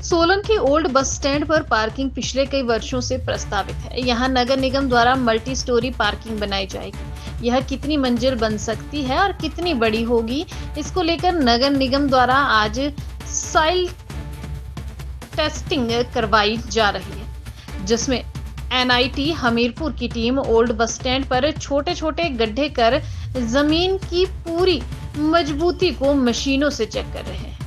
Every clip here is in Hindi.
सोलन के ओल्ड बस स्टैंड पर पार्किंग पिछले कई वर्षों से प्रस्तावित है। यहां नगर निगम द्वारा मल्टी स्टोरी पार्किंग बनाई जाएगी। यह कितनी मंजिल बन सकती है और कितनी बड़ी होगी, इसको लेकर नगर निगम द्वारा आज सॉइल टेस्टिंग करवाई जा रही है, जिसमें NIT हमीरपुर की टीम ओल्ड बस स्टैंड पर छोटे छोटे गड्ढे कर जमीन की पूरी मजबूती को मशीनों से चेक कर रहे हैं।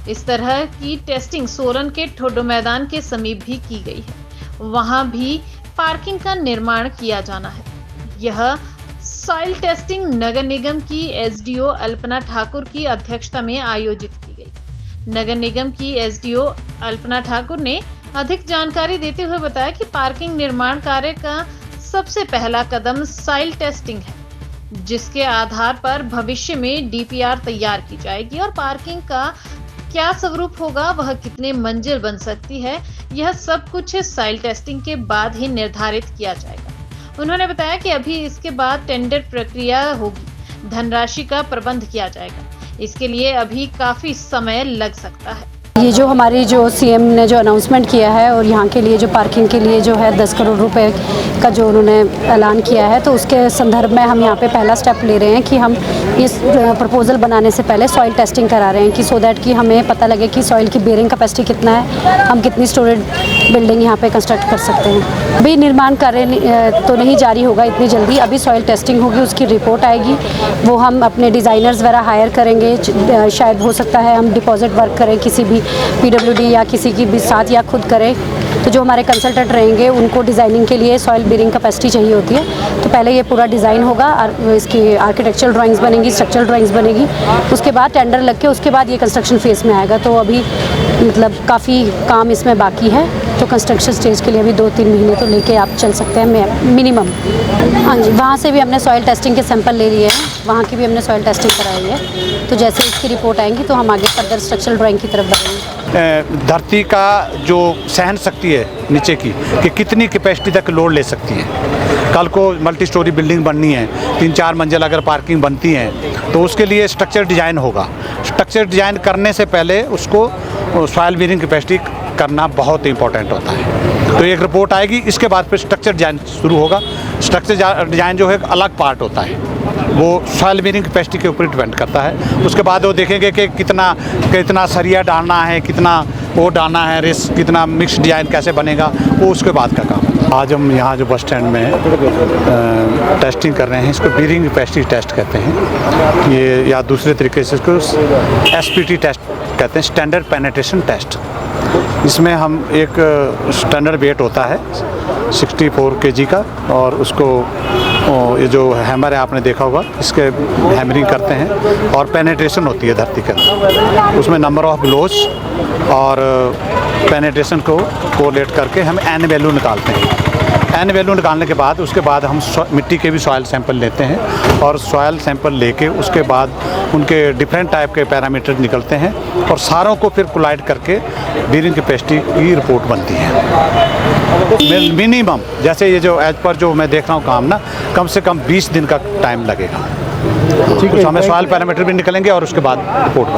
इस तरह की टेस्टिंग सोलन के ठोडो मैदान के समीप भी की गई है। वहां भी पार्किंग का निर्माण किया जाना है। यह सॉइल टेस्टिंग नगर निगम की SDO अल्पना ठाकुर की अध्यक्षता में आयोजित की गई। नगर निगम की SDO अल्पना ठाकुर ने अधिक जानकारी देते हुए बताया कि पार्किंग निर्माण कार्य का सबसे पहला कदम सॉइल टेस्टिंग है, जिसके आधार पर भविष्य में DPR तैयार की जाएगी और पार्किंग का क्या स्वरूप होगा, वह कितने मंजिल बन सकती है, यह सब कुछ सॉइल टेस्टिंग के बाद ही निर्धारित किया जाएगा। उन्होंने बताया कि अभी इसके बाद टेंडर प्रक्रिया होगी, धनराशि का प्रबंध किया जाएगा। इसके लिए अभी काफी समय लग सकता है। ये जो हमारी जो CM ने जो अनाउंसमेंट किया है और यहाँ के लिए जो पार्किंग के लिए जो है 10 करोड़ रुपए का जो उन्होंने ऐलान किया है, तो उसके संदर्भ में हम यहाँ पे पहला स्टेप ले रहे हैं कि हम इस प्रपोजल बनाने से पहले सॉइल टेस्टिंग करा रहे हैं कि सो दैट कि हमें पता लगे कि सॉइल की बेयरिंग कैपेसिटी कितना है, हम कितनी स्टोरेज बिल्डिंग यहाँ पे कंस्ट्रक्ट कर सकते हैं। अभी निर्माण कार्य तो नहीं जारी होगा इतनी जल्दी, अभी सॉइल टेस्टिंग होगी, उसकी रिपोर्ट आएगी, वो हम अपने डिज़ाइनर्स वगैरह हायर करेंगे। शायद हो सकता है हम डिपॉजिट वर्क करें किसी भी PWD या किसी की भी साथ या खुद करें। तो जो हमारे कंसल्टेंट रहेंगे उनको डिज़ाइनिंग के लिए सॉइल बेयरिंग कैपेसिटी चाहिए होती है, तो पहले ये पूरा डिज़ाइन होगा, इसकी आर्किटेक्चरल ड्राइंग्स बनेंगी, स्ट्रक्चरल ड्राइंग्स बनेगी, उसके बाद टेंडर लग के उसके बाद ये कंस्ट्रक्शन फेज़ में आएगा। तो अभी मतलब काफ़ी काम इसमें बाकी है, तो कंस्ट्रक्शन स्टेज के लिए अभी 2-3 महीने तो लेके आप चल सकते हैं मिनिमम। हाँ जी, वहाँ से भी हमने सॉइल टेस्टिंग के सैंपल ले लिए हैं, वहाँ की भी हमने सॉइल टेस्टिंग कराई है। तो जैसे इसकी रिपोर्ट आएंगी तो हम आगे फर्दर स्ट्रक्चरल ड्राइंग की तरफ बढ़ेंगे। धरती का जो सहन शक्ति है नीचे की कि कितनी कैपेसिटी तक लोड ले सकती है। कल को मल्टी स्टोरी बिल्डिंग बननी है, 3-4 मंजिल अगर पार्किंग बनती है, तो उसके लिए स्ट्रक्चर डिज़ाइन होगा। स्ट्रक्चर डिज़ाइन करने से पहले उसको सॉइल बेयरिंग कैपेसिटी करना बहुत इंपॉर्टेंट होता है। तो एक रिपोर्ट आएगी, इसके बाद फिर स्ट्रक्चर डिज़ाइन शुरू होगा। स्ट्रक्चर डिज़ाइन जो है एक अलग पार्ट होता है, वो सॉइल बेयरिंग कैपेसिटी के ऊपर डिपेंड करता है। उसके बाद वो देखेंगे कि कितना सरिया डालना है, कितना वो डालना है, रेस कितना मिक्स डिज़ाइन कैसे बनेगा, वो उसके बाद का काम है। आज हम यहाँ जो बस स्टैंड में टेस्टिंग कर रहे हैं, इसको बेयरिंग कैपेसिटी टेस्ट कहते हैं ये, या दूसरे तरीके से इसको SPT टेस्ट कहते हैं, स्टैंडर्ड पेनिट्रेशन टेस्ट। इसमें हम एक स्टैंडर्ड वेट होता है 64 kg का, और उसको ये जो हैमर है आपने देखा होगा, इसके हैमरिंग करते हैं और पेनिट्रेशन होती है धरती के अंदर। उसमें नंबर ऑफ ब्लोज और पेनिट्रेशन को कोरिलेट करके हम N वैल्यू निकालते हैं। N वैल्यू निकालने के बाद उसके बाद हम मिट्टी के भी सॉइल सैंपल लेते हैं, और सॉइल सैंपल लेके उसके बाद उनके डिफरेंट टाइप के पैरामीटर निकलते हैं, और सारों को फिर कोलाइड करके बेयरिंग कैपेसिटी की रिपोर्ट बनती है। मिनिमम जैसे ये जो एज पर जो मैं देख रहा हूँ काम ना, कम से कम 20 दिन का टाइम लगेगा। कुछ हमें सॉइल पैरामीटर भी निकलेंगे और उसके बाद रिपोर्ट।